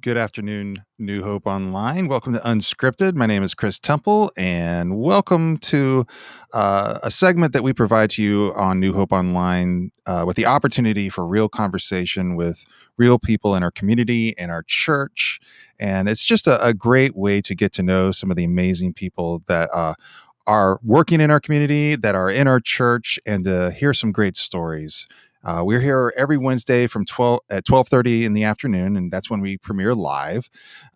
Good afternoon, New Hope Online. Welcome to Unscripted. My name is Chris Temple, and welcome to a segment that we provide to you on New Hope Online with the opportunity for real conversation with real people in our community and our church. And it's just a great way to get to know some of the amazing people that are working in our community, that are in our church, and to hear some great stories. We're here every Wednesday from 12:30 in the afternoon, and that's when we premiere live.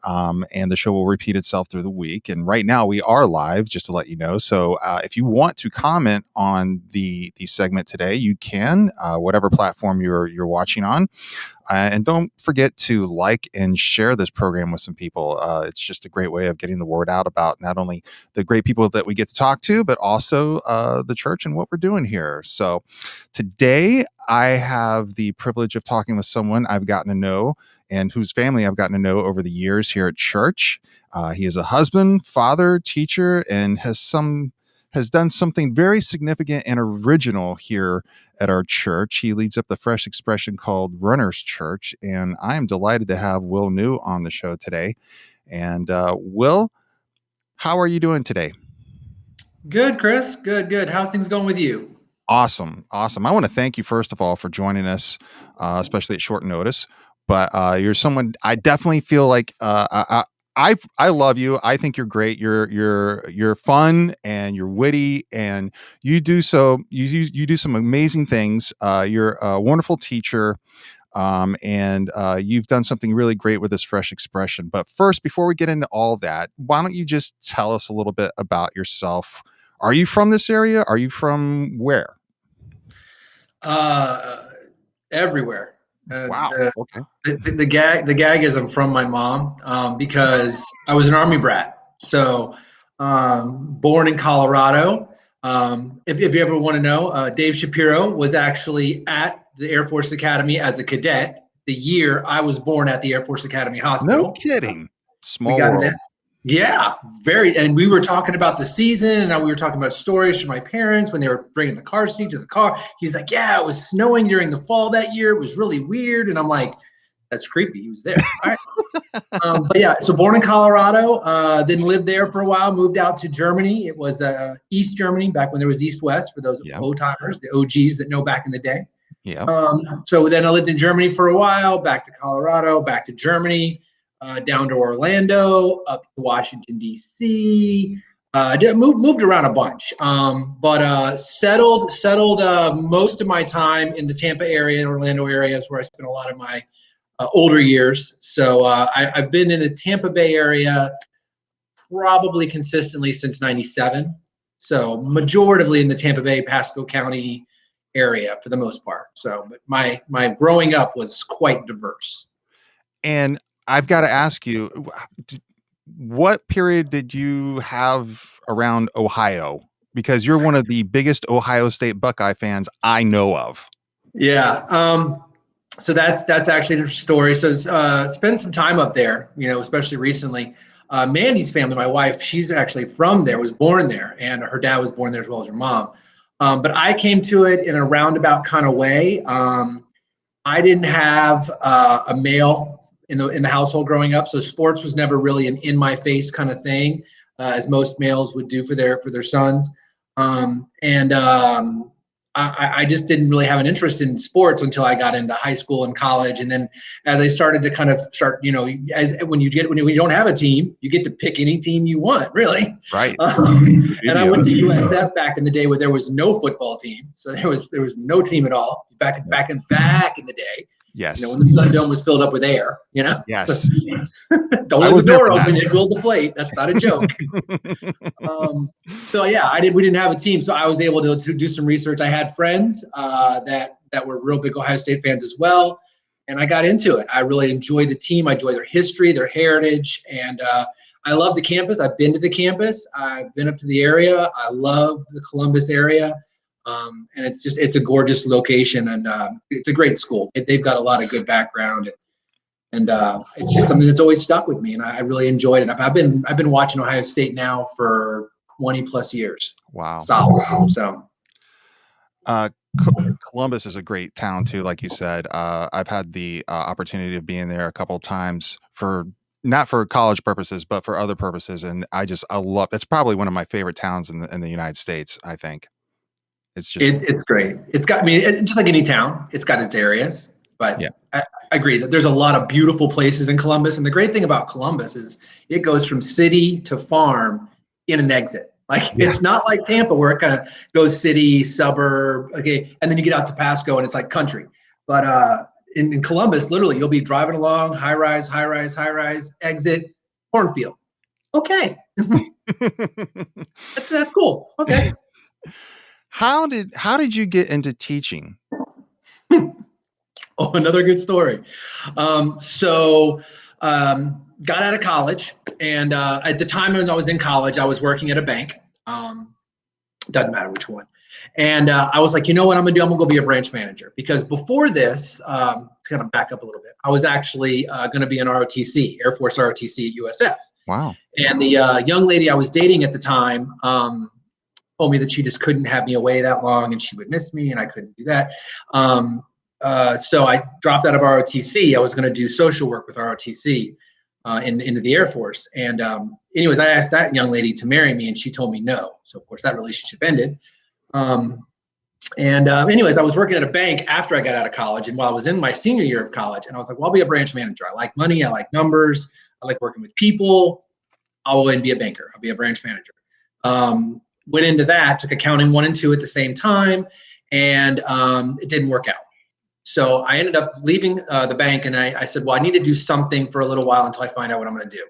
And the show will repeat itself through the week. And right now we are live, just to let you know. So if you want to comment on the segment today, you can, whatever platform you're watching on. And don't forget to like and share this program with some people. It's just a great way of getting the word out about not only the great people that we get to talk to, but also the church and what we're doing here. So today I have the privilege of talking with someone I've gotten to know and whose family I've gotten to know over the years here at church. He is a husband, father, teacher, and has done something very significant and original here at our church. He leads up the fresh expression called Runners Church, and I am delighted to have Will New on the show today. And Will, how are you doing today? Good, Chris. Good. How's things going with you? Awesome. I want to thank you, first of all, for joining us, especially at short notice. But you're someone I definitely feel like I love you. I think you're great. You're fun and you're witty, and you do some amazing things. You're a wonderful teacher, and you've done something really great with this fresh expression. But first, before we get into all that, why don't you just tell us a little bit about yourself? Are you from this area? Are you from where? Everywhere. Wow. Okay. The gag is I'm from my mom because I was an Army brat. So born in Colorado. If you ever want to know, Dave Shapiro was actually at the Air Force Academy as a cadet the year I was born at the Air Force Academy Hospital. No kidding. We Small got world. it. Yeah, very. And we were talking about the season, and we were talking about stories from my parents when they were bringing the car seat to the car. He's like, "Yeah, it was snowing during the fall that year. It was really weird." And I'm like, "That's creepy." He was there. All right. But yeah, so born in Colorado, then lived there for a while. Moved out to Germany. It was East Germany back when there was East West for those old timers, the OGs that know back in the day. Yeah. So then I lived in Germany for a while. Back to Colorado. Back to Germany. Down to Orlando, up to Washington, D.C. Moved around a bunch, but settled most of my time in the Tampa area and Orlando areas where I spent a lot of my older years. So I've been in the Tampa Bay area probably consistently since '97. So majoritively in the Tampa Bay, Pasco County area for the most part. So but my growing up was quite diverse. And I've got to ask you, what period did you have around Ohio? Because you're one of the biggest Ohio State Buckeye fans I know of. Yeah. So that's actually an interesting story. So spent some time up there, especially recently. Mandy's family, my wife, she's actually from there, was born there, and her dad was born there as well as her mom. But I came to it in a roundabout kind of way. I didn't have a male in the household growing up, so sports was never really an in my face kind of thing, as most males would do for their sons. I just didn't really have an interest in sports until I got into high school and college, and then as I started to kind of start, when you don't have a team, you get to pick any team you want, really. Right. And I went to USF back in the day where there was no football team, so there was no team at all back in the day. Yes. When the Sun Dome was filled up with air, Yes. Don't leave the door open; it will deflate. That's not a joke. So yeah, we didn't have a team, so I was able to do some research. I had friends that were real big Ohio State fans as well, and I got into it. I really enjoy the team. I enjoy their history, their heritage, and I love the campus. I've been to the campus. I've been up to the area. I love the Columbus area. And it's a gorgeous location, and it's a great school. They've got a lot of good background, and it's just something that's always stuck with me, and I really enjoyed it. I've been watching Ohio State now for 20 plus years. Wow. Solid. So Columbus is a great town too, like you said. I've had the opportunity of being there a couple of times for not for college purposes, but for other purposes, and I love. It's probably one of my favorite towns in the United States. I think it's just It's great. It's got, I mean, just like any town, it's got its areas, yeah, but I agree that there's a lot of beautiful places in Columbus. And the great thing about Columbus is it goes from city to farm in an exit. Like yeah. it's not like Tampa where it kind of goes city, suburb, okay, and then you get out to Pasco and it's like country. But in Columbus, literally, you'll be driving along, high rise, high rise, high rise, exit, cornfield. Okay, that's cool. Okay. How did you get into teaching? Oh, another good story. Got out of college, and at the time when I was in college, I was working at a bank. Doesn't matter which one. And I was like, you know what I'm gonna do? I'm gonna go be a branch manager because before this, to kind of back up a little bit, I was actually gonna be an ROTC, Air Force ROTC at USF. Wow. And the young lady I was dating at the time told me that she just couldn't have me away that long, and she would miss me, and I couldn't do that. So I dropped out of ROTC. I was going to do social work with ROTC into the Air Force. And anyways, I asked that young lady to marry me, and she told me no. So of course that relationship ended. Anyways, I was working at a bank after I got out of college, and while I was in my senior year of college, and I was like, well, I'll be a branch manager. I like money. I like numbers. I like working with people. I'll go and be a banker. I'll be a branch manager. Went into that, took accounting 1 and 2 at the same time, and it didn't work out. So I ended up leaving the bank, and I said, well, I need to do something for a little while until I find out what I'm going to do.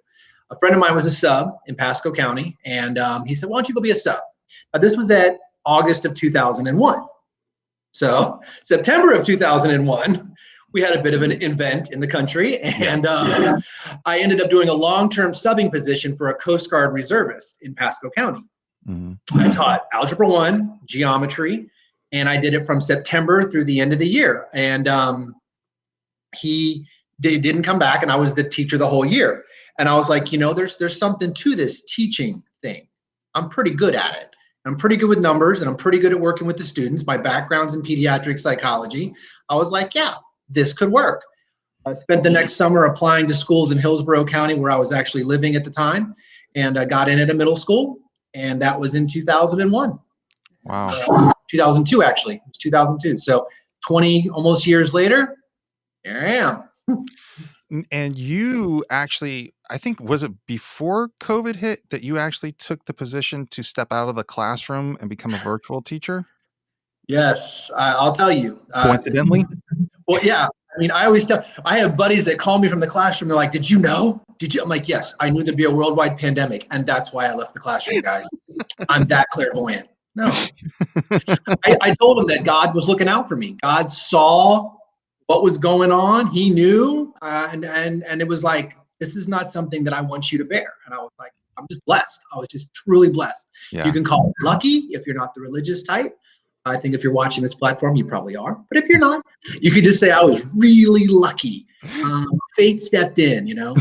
A friend of mine was a sub in Pasco County, and he said, why don't you go be a sub? Now, this was at August of 2001. So September of 2001, we had a bit of an event in the country, and I ended up doing a long-term subbing position for a Coast Guard reservist in Pasco County. Mm-hmm. I taught Algebra 1, geometry, and I did it from September through the end of the year. And he didn't come back, and I was the teacher the whole year. And I was like, you know, there's something to this teaching thing. I'm pretty good at it. I'm pretty good with numbers, and I'm pretty good at working with the students. My background's in pediatric psychology. I was like, yeah, this could work. I spent the next summer applying to schools in Hillsborough County where I was actually living at the time, and I got in at a middle school, and that was in 2001. Wow. 2002, actually. It was 2002. So 20 almost years later, here I am. And you actually, I think, was it before COVID hit that you actually took the position to step out of the classroom and become a virtual teacher? Yes, I'll tell you. Coincidentally? Well, yeah. I mean, I always tell, I have buddies that call me from the classroom. They're like, did you know? Did you? I'm like, yes, I knew there'd be a worldwide pandemic. And that's why I left the classroom, guys. I'm that clairvoyant. No. I told him that God was looking out for me. God saw what was going on. He knew. And it was like, this is not something that I want you to bear. And I was like, I'm just blessed. I was just truly blessed. Yeah. You can call it lucky if you're not the religious type. I think if you're watching this platform, you probably are. But if you're not, you could just say I was really lucky. Fate stepped in, you know.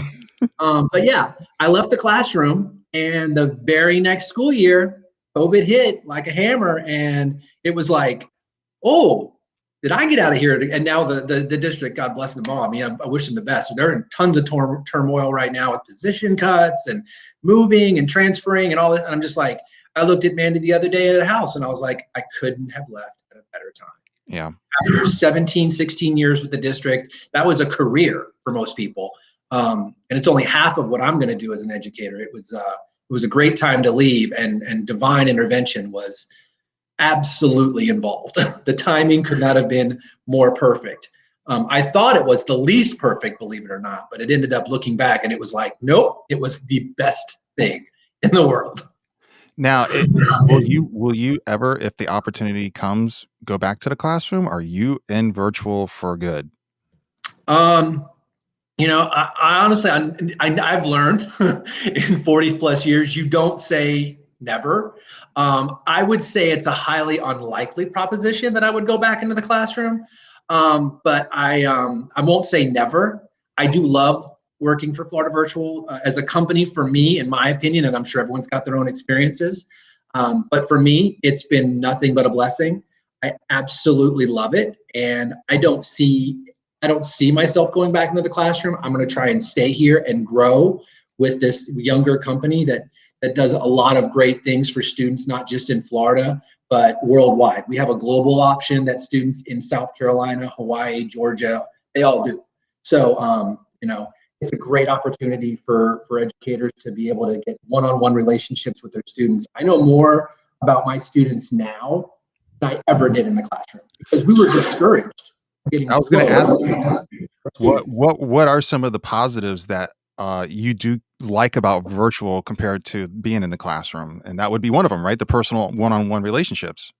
But yeah, I left the classroom, and the very next school year, COVID hit like a hammer, and it was like, oh, did I get out of here? And now the district, God bless them all. I mean, I wish them the best. They're in tons of turmoil right now with position cuts and moving and transferring and all that. And I'm just like, I looked at Mandy the other day at the house, and I was like, I couldn't have left at a better time. Yeah. After 17, 16 years with the district, that was a career for most people. And it's only half of what I'm going to do as an educator. It was a great time to leave, and divine intervention was absolutely involved. The timing could not have been more perfect. I thought it was the least perfect, believe it or not, but it ended up looking back, and it was like, nope, it was the best thing in the world. Now, will you ever, if the opportunity comes, go back to the classroom? Are you in virtual for good? You know, I honestly, I've learned in 40 plus years, you don't say never. I would say it's a highly unlikely proposition that I would go back into the classroom. But I won't say never. I do love working for Florida Virtual as a company. For me, in my opinion, and I'm sure everyone's got their own experiences. But for me, it's been nothing but a blessing. I absolutely love it, and I don't see myself going back into the classroom. I'm going to try and stay here and grow with this younger company that does a lot of great things for students, not just in Florida, but worldwide. We have a global option that students in South Carolina, Hawaii, Georgia, they all do. So, it's a great opportunity for educators to be able to get one-on-one relationships with their students. I know more about my students now than I ever did in the classroom because we were discouraged getting I was going to ask, close students. what are some of the positives that you do like about virtual compared to being in the classroom? And that would be one of them, right? The personal one-on-one relationships.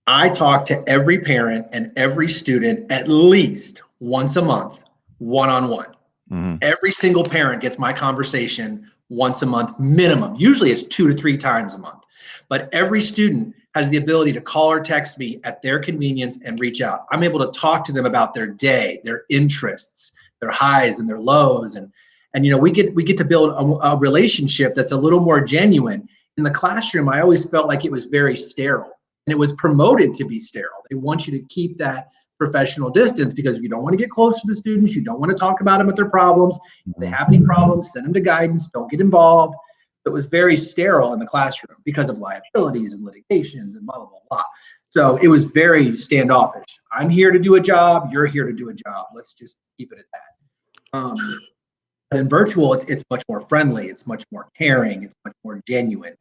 I talk to every parent and every student at least once a month, one-on-one. Hmm. Every single parent gets my conversation once a month minimum. Usually it's 2 to 3 times a month. But every student has the ability to call or text me at their convenience and reach out. I'm able to talk to them about their day, their interests, their highs and their lows. And we get to build a relationship that's a little more genuine. In the classroom, I always felt like it was very sterile, and it was promoted to be sterile. They want you to keep that professional distance because you don't want to get close to the students. You don't want to talk about them with their problems. If they have any problems, send them to guidance. Don't get involved. It was very sterile in the classroom because of liabilities and litigations and blah, blah, blah, blah. So it was very standoffish. I'm here to do a job. You're here to do a job. Let's just keep it at that. But in virtual, it's much more friendly. It's much more caring. It's much more genuine.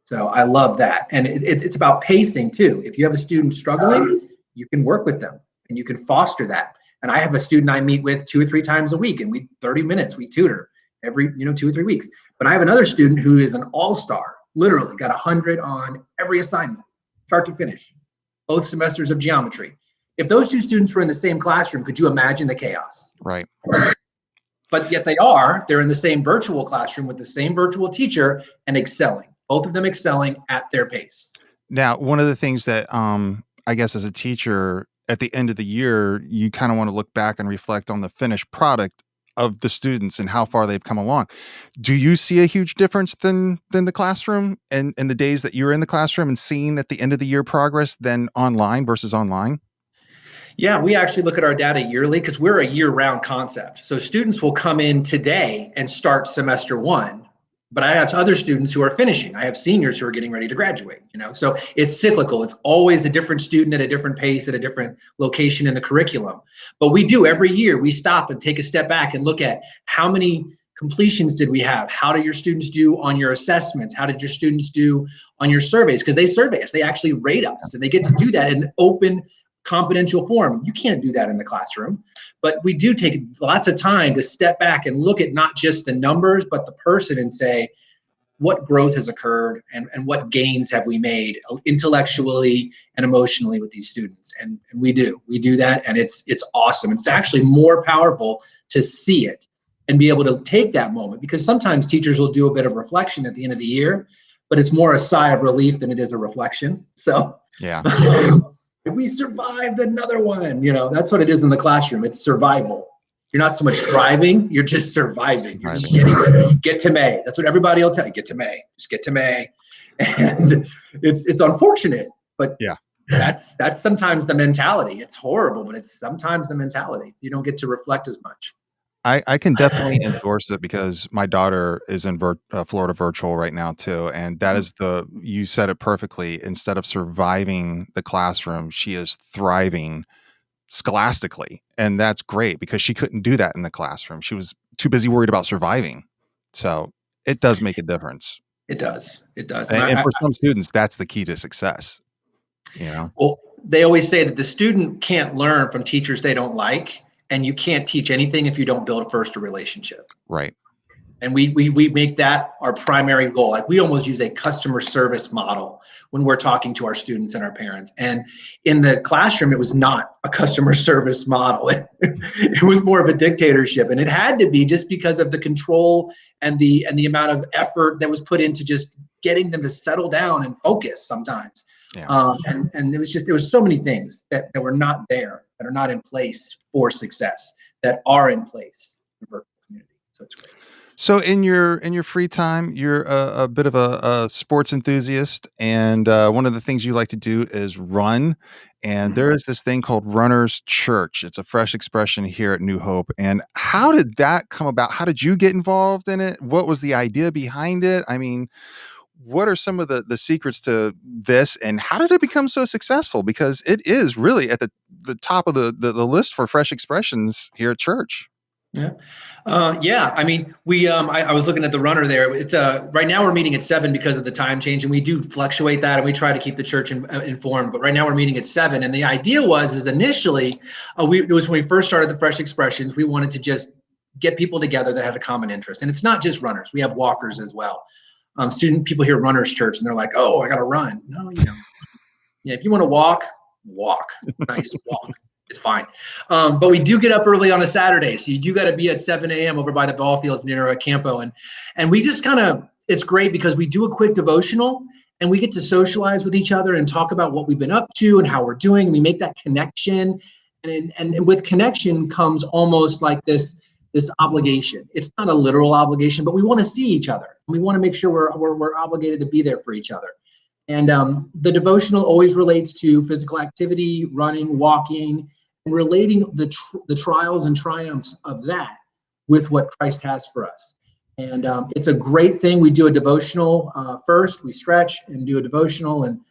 So I love that. And it's about pacing too. If you have a student struggling, you can work with them and you can foster that. And I have a student I meet with 2 or 3 times a week, and 30 minutes, we tutor every 2 or 3 weeks. But I have another student who is an all-star, literally got 100 on every assignment, start to finish, both semesters of geometry. If those 2 students were in the same classroom, could you imagine the chaos? Right. But yet they're in the same virtual classroom with the same virtual teacher and excelling, both of them excelling at their pace. Now, one of the things that I guess as a teacher at the end of the year, you kind of want to look back and reflect on the finished product of the students and how far they've come along. Do you see a huge difference than the classroom and the days that you were in the classroom and seeing at the end of the year progress than online versus online? Yeah, we actually look at our data yearly because we're a year-round concept. So students will come in today and start semester 1, but I have other students who are finishing. I have seniors who are getting ready to graduate, So it's cyclical. It's always a different student at a different pace at a different location in the curriculum. But we do every year, we stop and take a step back and look at how many completions did we have? How did your students do on your assessments? How did your students do on your surveys? Because they survey us, they actually rate us, and they get to do that in open, confidential form. You can't do that in the classroom, but we do take lots of time to step back and look at not just the numbers, but the person and say, what growth has occurred and what gains have we made intellectually and emotionally with these students? And we do that, and it's awesome. It's actually more powerful to see it and be able to take that moment, because sometimes teachers will do a bit of reflection at the end of the year, but it's more a sigh of relief than it is a reflection. So Yeah. we survived another one. That's what it is in the classroom. It's survival. You're not so much thriving, you're just surviving. You're just get to May. That's what everybody will tell you. Get to May. Just get to May. And it's unfortunate, but Yeah. that's sometimes the mentality. It's horrible, but it's sometimes the mentality. You don't get to reflect as much. I can definitely endorse it because my daughter is in Florida virtual right now too. And that is you said it perfectly. Instead of surviving the classroom, she is thriving scholastically. And that's great because she couldn't do that in the classroom. She was too busy worried about surviving. So it does make a difference. It does. It does. And for some students, that's the key to success. Well, they always say that the student can't learn from teachers they don't like, and you can't teach anything if you don't build first a relationship. Right. And we make that our primary goal. Like, we almost use a customer service model when we're talking to our students and our parents. And in the classroom, it was not a customer service model. It was more of a dictatorship, and it had to be just because of the control and the amount of effort that was put into just getting them to settle down and focus sometimes. Yeah. And there was so many things that were not there, that are not in place for success, that are in place in the virtual community. So it's great. So in your free time, you're a bit of a sports enthusiast, and one of the things you like to do is run. and there is this thing called Runners Church. It's a fresh expression here at New Hope. And how did that come about? How did you get involved in it? What was the idea behind it? I mean, what are some of the secrets to this, and how did it become so successful? Because it is really at the top of the list for fresh expressions here at church. Yeah. Yeah. I mean, I was looking at the runner there. It's right now we're meeting at 7 because of the time change, and we do fluctuate that, and we try to keep the church informed. But right now we're meeting at 7, and the idea is initially, it was when we first started the Fresh Expressions, we wanted to just get people together that had a common interest, and it's not just runners. We have walkers as well. Student people hear Runners Church, and they're like, "Oh, I got to run." No, yeah, if you want to walk, nice walk. It's fine. But we do get up early on a Saturday. So you do got to be at 7 a.m. over by the ball fields near Campo. And we just it's great because we do a quick devotional and we get to socialize with each other and talk about what we've been up to and how we're doing. And we make that connection. And with connection comes almost like this obligation. It's not a literal obligation, but we want to see each other. We want to make sure we're obligated to be there for each other. And the devotional always relates to physical activity, running, walking, and relating the trials and triumphs of that with what Christ has for us. And it's a great thing. We do a devotional first. We stretch and do a devotional, and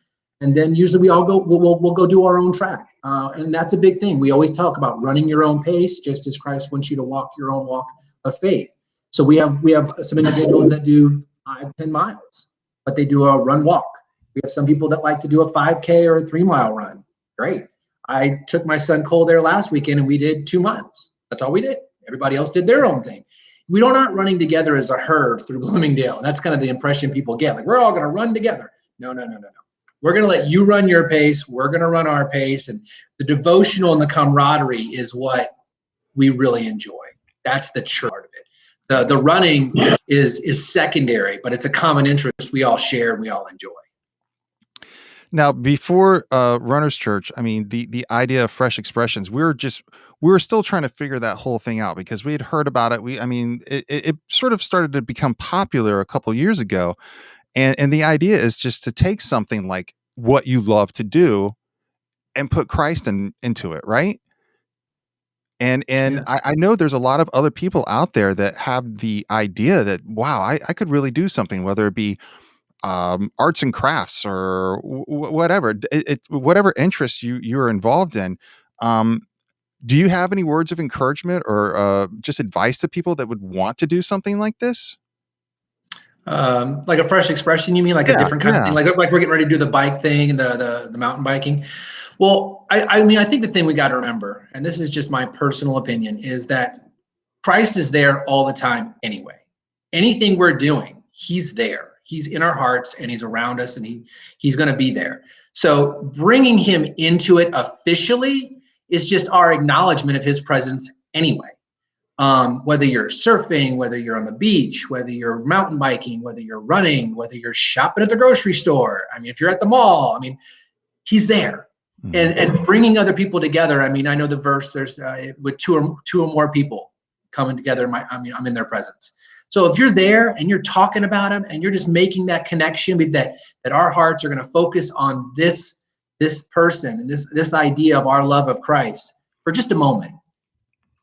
then usually we'll go do our own track. And that's a big thing. We always talk about running your own pace, just as Christ wants you to walk your own walk of faith. So we have some individuals that do 5-10 miles, but they do a run walk. We have some people that like to do a 5K or a 3-mile run. Great. I took my son Cole there last weekend and we did 2 miles. That's all we did. Everybody else did their own thing. We're not running together as a herd through Bloomingdale. And that's kind of the impression people get. Like, we're all going to run together. No. We're going to let you run your pace. We're going to run our pace. And the devotional and the camaraderie is what we really enjoy. That's the church part of it. The running is secondary, but it's a common interest we all share and we all enjoy. Now, before Runners Church, I mean, the idea of fresh expressions, we were still trying to figure that whole thing out because we had heard about it. It sort of started to become popular a couple years ago, and the idea is just to take something like what you love to do and put Christ into it, right? And Yeah. I know there's a lot of other people out there that have the idea that, wow, I could really do something, whether it be arts and crafts or whatever, whatever interest you're involved in. Do you have any words of encouragement or just advice to people that would want to do something like this? Like a fresh expression, you mean, like a Yeah, different kind of thing? yeah. Like we're getting ready to do the bike thing and the mountain biking. Well, I mean, I think the thing we got to remember, and this is just my personal opinion, is that Christ is there all the time anyway. Anything we're doing, he's there. He's in our hearts and he's around us, and he's going to be there. So bringing him into it officially is just our acknowledgement of his presence anyway. Whether you're surfing, whether you're on the beach, whether you're mountain biking, whether you're running, whether you're shopping at the grocery store. I mean, if you're at the mall, I mean, he's there. And bringing other people together. I mean, I know the verse, there's with two or more people coming together. I'm in their presence. So if you're there and you're talking about him and you're just making that connection that our hearts are going to focus on this person and this idea of our love of Christ for just a moment,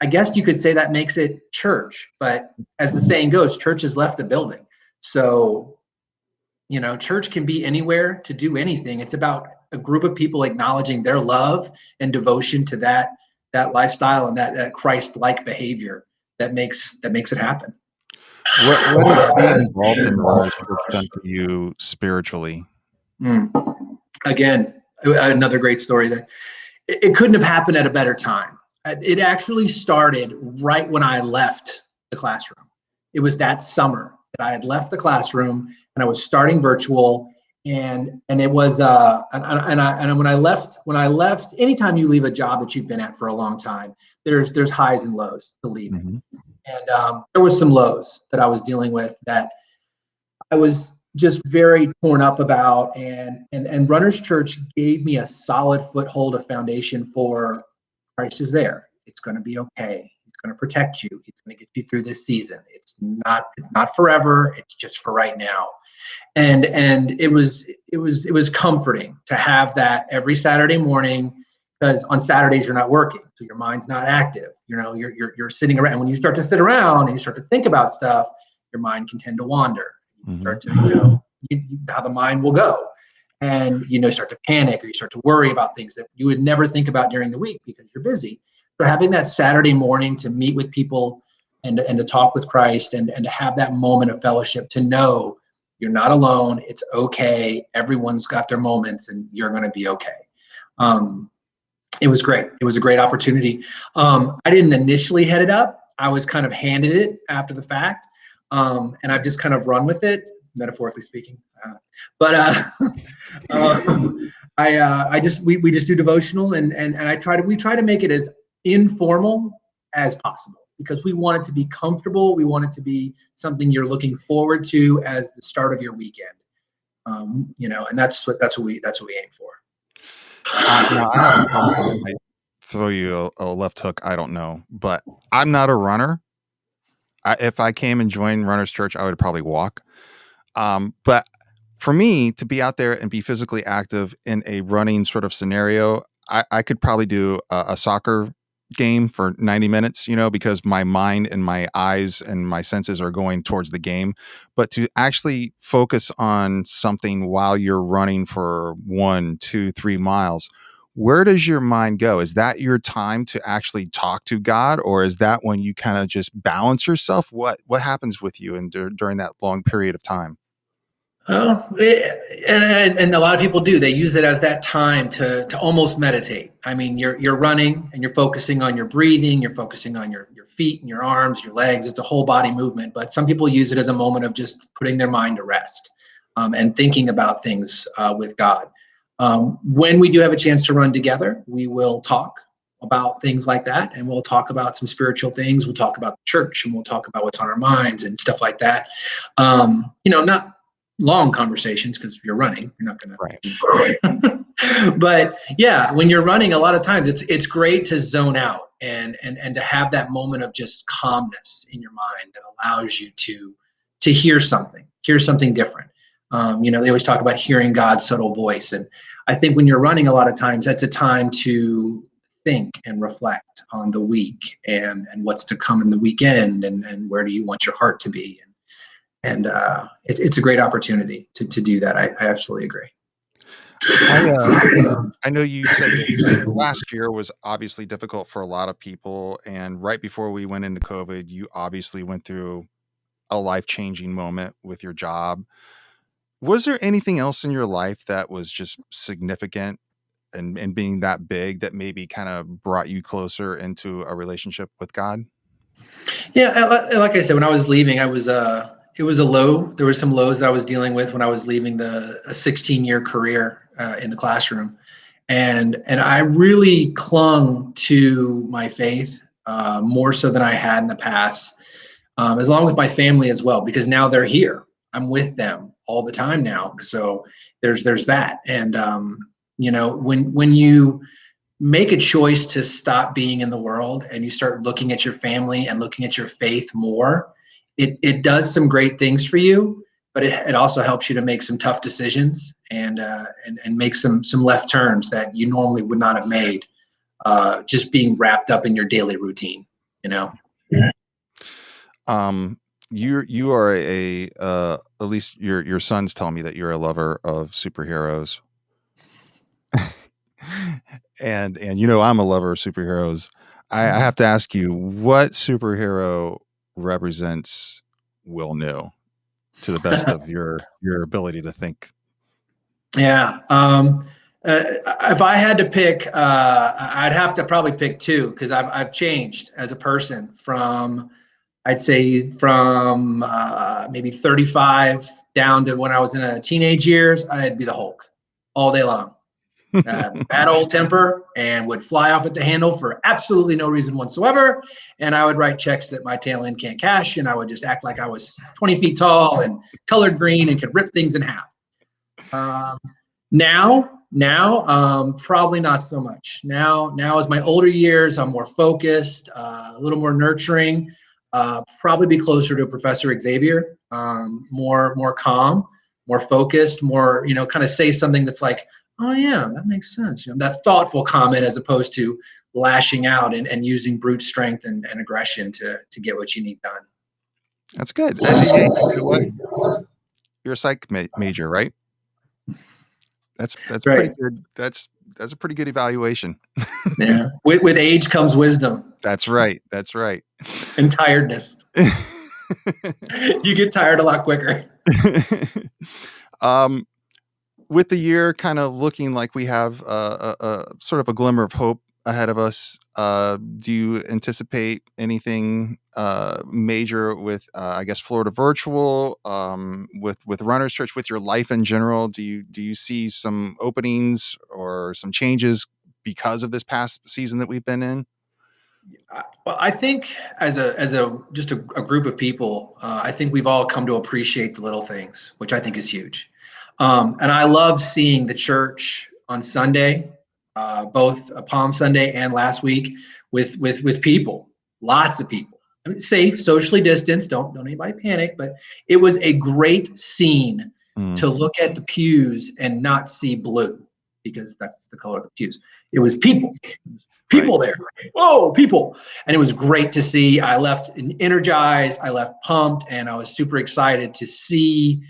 I guess you could say that makes it church. But as the saying goes, church has left the building. So, church can be anywhere to do anything. It's about a group of people acknowledging their love and devotion to that lifestyle and that Christ-like behavior that makes it happen. What has being involved in Runners Church done for you spiritually? Again, another great story that it couldn't have happened at a better time. It actually started right when I left the classroom. It was that summer that I had left the classroom and I was starting virtual, and it was and when I left, anytime you leave a job that you've been at for a long time, there's highs and lows to leaving. Mm-hmm. And there was some lows that I was dealing with that I was just very torn up about, and Runners Church gave me a solid foothold, a foundation for Christ is there. It's going to be okay. He's going to protect you. He's going to get you through this season. It's not forever. It's just for right now. And it was comforting to have that every Saturday morning, because on Saturdays you're not working, so your mind's not active. You're sitting around. When you start to sit around and you start to think about stuff, your mind can tend to wander. You start to how the mind will go, and start to panic, or you start to worry about things that you would never think about during the week because you're busy. So having that Saturday morning to meet with people and to talk with Christ, and to have that moment of fellowship, to know you're not alone. It's okay. Everyone's got their moments, and you're going to be okay. It was great. It was a great opportunity. I didn't initially head it up. I was kind of handed it after the fact, and I've just kind of run with it, metaphorically speaking. We just do devotional, and we try to make it as informal as possible, because we want it to be comfortable. We want it to be something you're looking forward to as the start of your weekend. And that's what we aim for. Now I might throw you a left hook. I don't know, but I'm not a runner. If I came and joined Runner's Church, I would probably walk. But for me to be out there and be physically active in a running sort of scenario, I could probably do a soccer game for 90 minutes, because my mind and my eyes and my senses are going towards the game. But to actually focus on something while you're running for 1, 2, 3 miles, where does your mind go? Is that your time to actually talk to God, or is that when you kind of just balance yourself? What happens with you during that long period of time? And a lot of people do. They use it as that time to almost meditate. I mean, you're running and you're focusing on your breathing, you're focusing on your feet and your arms, your legs. It's a whole body movement. But some people use it as a moment of just putting their mind to rest, and thinking about things with God. When we do have a chance to run together, we will talk about things like that, and we'll talk about some spiritual things. We'll talk about the church, and we'll talk about what's on our minds and stuff like that. Not long conversations, because if you're running, you're not going to. Right. But yeah, when you're running, a lot of times it's great to zone out and to have that moment of just calmness in your mind that allows you to hear something different. They always talk about hearing God's subtle voice, and I think when you're running, a lot of times that's a time to think and reflect on the week and what's to come in the weekend, and where do you want your heart to be. And it's a great opportunity to do that. I absolutely agree. I know you said last year was obviously difficult for a lot of people, and right before we went into COVID, you obviously went through a life-changing moment with your job. Was there anything else in your life that was just significant and being that big that maybe kind of brought you closer into a relationship with God? Yeah, like I said, when I was leaving, it was a low. There were some lows that I was dealing with when I was leaving a 16-year career in the classroom, and I really clung to my faith more so than I had in the past, as long with my family as well, because now they're here. I'm with them all the time now, so there's that. And when you make a choice to stop being in the world and you start looking at your family and looking at your faith more, it does some great things for you, but it also helps you to make some tough decisions and make some left turns that you normally would not have made, just being wrapped up in your daily routine. You are at least your sons tell me that you're a lover of superheroes. and I'm a lover of superheroes. I have to ask you, what superhero represents Will New to the best of your ability to think? Yeah. If I had to pick, I'd have to probably pick two, because I've changed as a person I'd say from maybe 35 down to when I was in a teenage years. I'd be the Hulk all day long. Bad old temper, and would fly off at the handle for absolutely no reason whatsoever. And I would write checks that my tail end can't cash, and I would just act like I was 20 feet tall and colored green and could rip things in half. Now, probably not so much. Now, as my older years, I'm more focused, a little more nurturing. Probably be closer to Professor Xavier, more calm. more focused, more, kind of say something that's like, oh yeah, that makes sense. That thoughtful comment as opposed to lashing out and using brute strength and aggression to get what you need done. That's good. You know what? You're a psych major, right? That's pretty Right. good. That's a pretty good evaluation. Yeah. With age comes wisdom. That's right. That's right. And tiredness. You get tired a lot quicker. With the year kind of looking like we have a sort of a glimmer of hope ahead of us, do you anticipate anything major with, I guess, Florida Virtual, with Runners Church, with your life in general? Do you see some openings or some changes because of this past season that we've been in? Well, I think as a just a group of people, I think we've all come to appreciate the little things, which I think is huge. And I love seeing the church on Sunday, both Palm Sunday and last week, with people, lots of people. I mean, safe, socially distanced. Don't anybody panic. But it was a great scene Mm, to look at the pews and not see blue, because that's the color of the pews. It was people. right. People there. Whoa, people. And it was great to see. I left energized, I left pumped, and I was super excited to see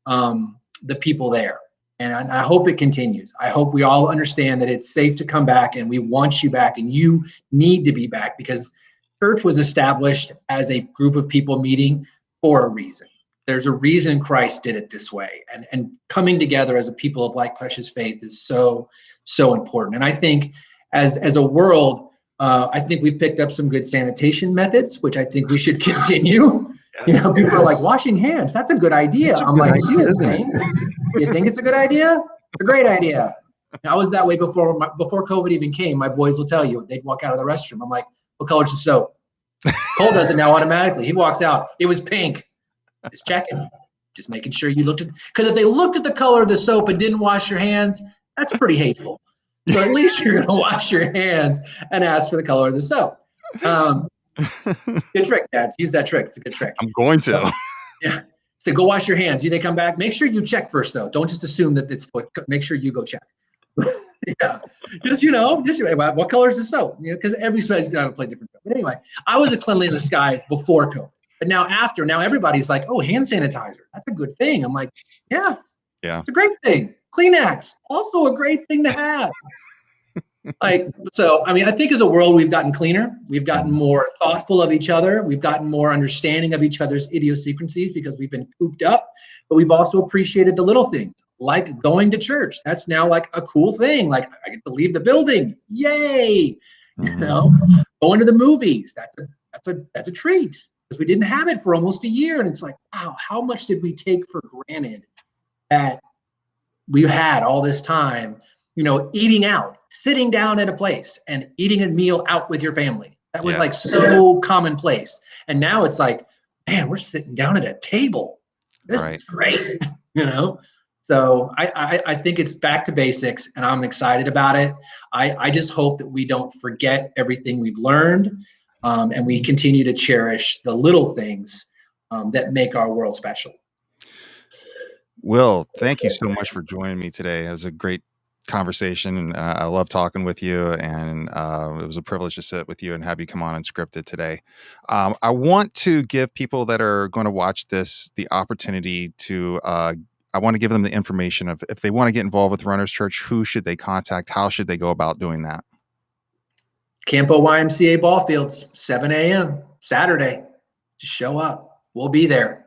the people there. And I hope it continues. I hope we all understand that it's safe to come back and we want you back and you need to be back, because church was established as a group of people meeting for a reason. There's a reason Christ did it this way. And coming together as a people of like precious faith is so, so important. And I think as a world, I think we've picked up some good sanitation methods, which I think we should continue. Yes. People are like, washing hands, that's a good idea. That's a I'm good like, idea, you isn't it? think? You think it's a good idea? It's a great idea. And I was that way before COVID even came. My boys will tell you, they'd walk out of the restroom. I'm like, what color's the soap? Cole does it now automatically. He walks out. It was pink. Just checking. Just making sure you looked at, because if they looked at the color of the soap and didn't wash your hands, that's pretty hateful. So at least you're going to wash your hands and ask for the color of the soap. Good trick, dads. Use that trick. It's a good trick. I'm going to. So, yeah. So go wash your hands. They come back. Make sure you check first, though. Don't just assume that it's foot. Make sure you go check. Yeah. Just what color is the soap? Because everybody's got to play different. But anyway, I was a cleanliness guy before COVID. But now everybody's like, oh, hand sanitizer. That's a good thing. I'm like, yeah. It's a great thing. Kleenex, also a great thing to have. I think as a world, we've gotten cleaner. We've gotten more thoughtful of each other. We've gotten more understanding of each other's idiosyncrasies because we've been cooped up. But we've also appreciated the little things, like going to church. That's now like a cool thing. Like, I get to leave the building. Yay! Mm-hmm. Going to the movies. That's a treat, because we didn't have it for almost a year. And it's like, wow, how much did we take for granted that we had all this time, eating out, sitting down at a place and eating a meal out with your family. That was like so commonplace. And now it's like, man, we're sitting down at a table. This is great, So I think it's back to basics, and I'm excited about it. I just hope that we don't forget everything we've learned, and we continue to cherish the little things that make our world special. Will, thank you so much for joining me today. It was a great conversation, and I love talking with you, and it was a privilege to sit with you and have you come on Unscripted today. I want to give people that are going to watch this the opportunity to I want to give them the information of, if they want to get involved with Runners Church, who should they contact? How should they go about doing that? Campo YMCA ball fields, 7 a.m. Saturday. Just show up. We'll be there.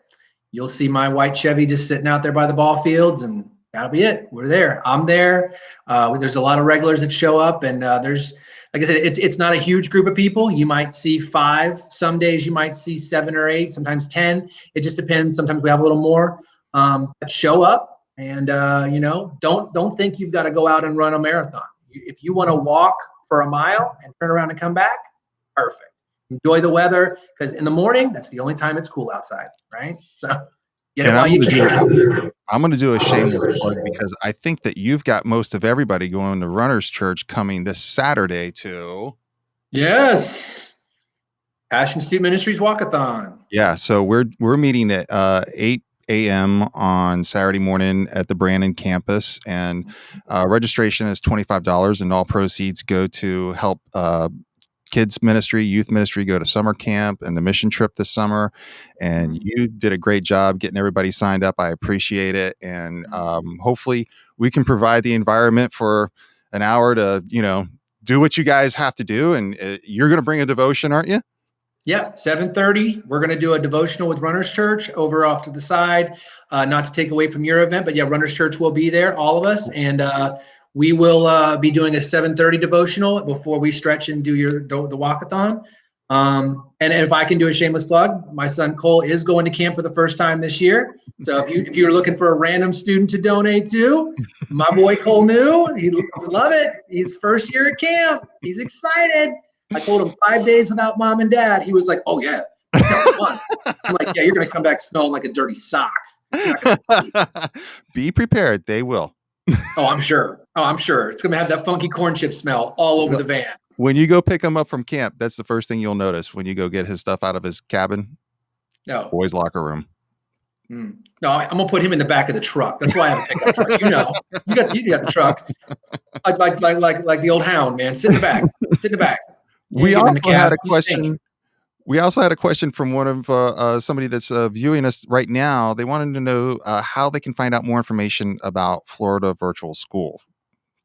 You'll see my white Chevy just sitting out there by the ball fields, and that'll be it. We're there. I'm there. There's a lot of regulars that show up, and there's, like I said, it's not a huge group of people. You might see 5. Some days you might see 7 or 8, sometimes 10. It just depends. Sometimes we have a little more. But show up, and don't think you've got to go out and run a marathon. If you want to walk for a mile and turn around and come back, perfect. Enjoy the weather, because in the morning, that's the only time it's cool outside, right? So get it while you can. I'm going to do a shameless plug, because I think that you've got most of everybody going to Runners Church coming this Saturday to. Yes. Passion Street Ministries Walkathon. Yeah. So we're meeting at 8 a.m. on Saturday morning at the Brandon campus. And registration is $25, and all proceeds go to help kids ministry, youth ministry go to summer camp and the mission trip this summer. And you did a great job getting everybody signed up. I appreciate it. And hopefully we can provide the environment for an hour to, do what you guys have to do. And you're going to bring a devotion, aren't you? Yeah, 7:30. We're going to do a devotional with Runners Church over off to the side. Not to take away from your event, but yeah, Runners Church will be there, all of us, and we will be doing a 7:30 devotional before we stretch and do the walkathon. And if I can do a shameless plug, my son Cole is going to camp for the first time this year. So if you're looking for a random student to donate to, my boy Cole knew he'd love it. He's first year at camp. He's excited. I told him 5 days without mom and dad. He was like, "Oh yeah, that sounds fun." I'm like, "Yeah, you're gonna come back smelling like a dirty sock." Be prepared; they will. I'm sure. It's gonna have that funky corn chip smell all over the van. When you go pick him up from camp, that's the first thing you'll notice when you go get his stuff out of his cabin. No, boys' locker room. No, I'm gonna put him in the back of the truck. That's why I have a pickup truck. You got the truck. Like the old hound, man. Sit in the back. Sit in the back. We also had a question. We also had a question from one of somebody that's viewing us right now. They wanted to know how they can find out more information about Florida Virtual School.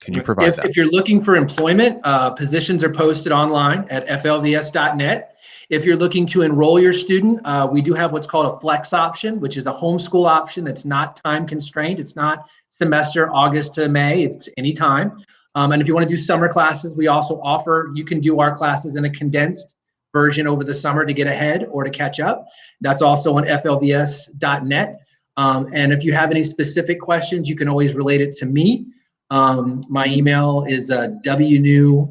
Can you provide that? If you're looking for employment, positions are posted online at flvs.net. If you're looking to enroll your student, we do have what's called a flex option, which is a homeschool option that's not time constrained. It's not semester August to May. It's any time. And if you want to do summer classes, we also offer, you can do our classes in a condensed version over the summer to get ahead or to catch up. That's also on flvs.net. And if you have any specific questions, you can always relate it to me. My email is wnew@flvs.net.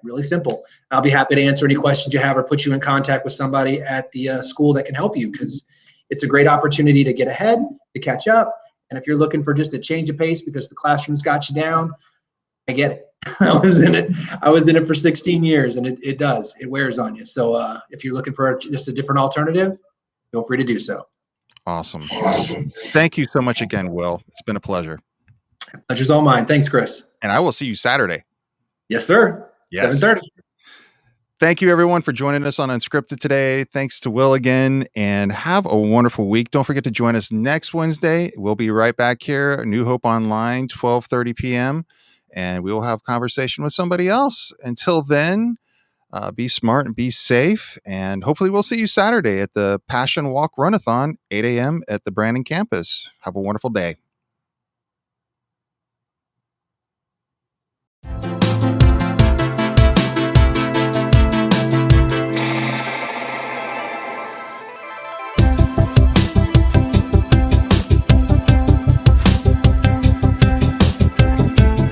Really simple. I'll be happy to answer any questions you have or put you in contact with somebody at the school that can help you, because it's a great opportunity to get ahead, to catch up. And if you're looking for just a change of pace because the classroom's got you down, I get it. I was in it for 16 years, and it wears on you. So if you're looking for just a different alternative, feel free to do so. Awesome. Thank you so much again, Will. It's been a pleasure. Pleasure's all mine. Thanks, Chris. And I will see you Saturday. Yes, sir. Yes. 7:30. Thank you, everyone, for joining us on Unscripted today. Thanks to Will again, and have a wonderful week. Don't forget to join us next Wednesday. We'll be right back here, New Hope Online, 12:30 p.m., and we will have conversation with somebody else. Until then, be smart and be safe, and hopefully we'll see you Saturday at the Passion Walk Runathon, 8 a.m. at the Brandon campus. Have a wonderful day.